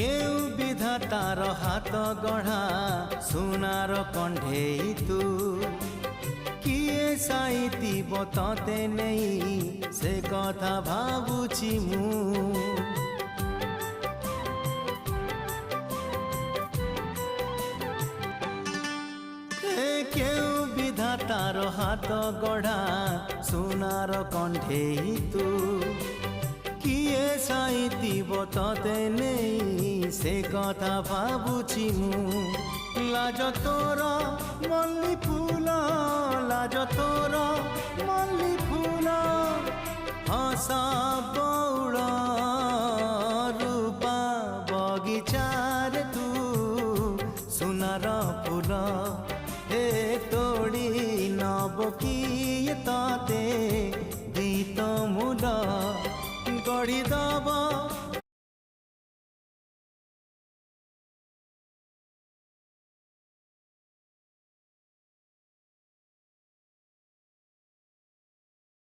केउ विधातार हाथ गढ़ा सुनार कंढेई तू किए साइती बतते नहीं से कथा भावुची मु केउ विधातार हाथ गढ़ा सुनार कंढेई तू किए साइती बतते नहीं से कथा भावुची मु लाज तोर मल्ली फूल लाज तोर मल्ली फूल हसा बौड़ रूपा बगीचार तू सुनार फूल हे तोड़ी नब किए तते गीत मूल गढ़ी दब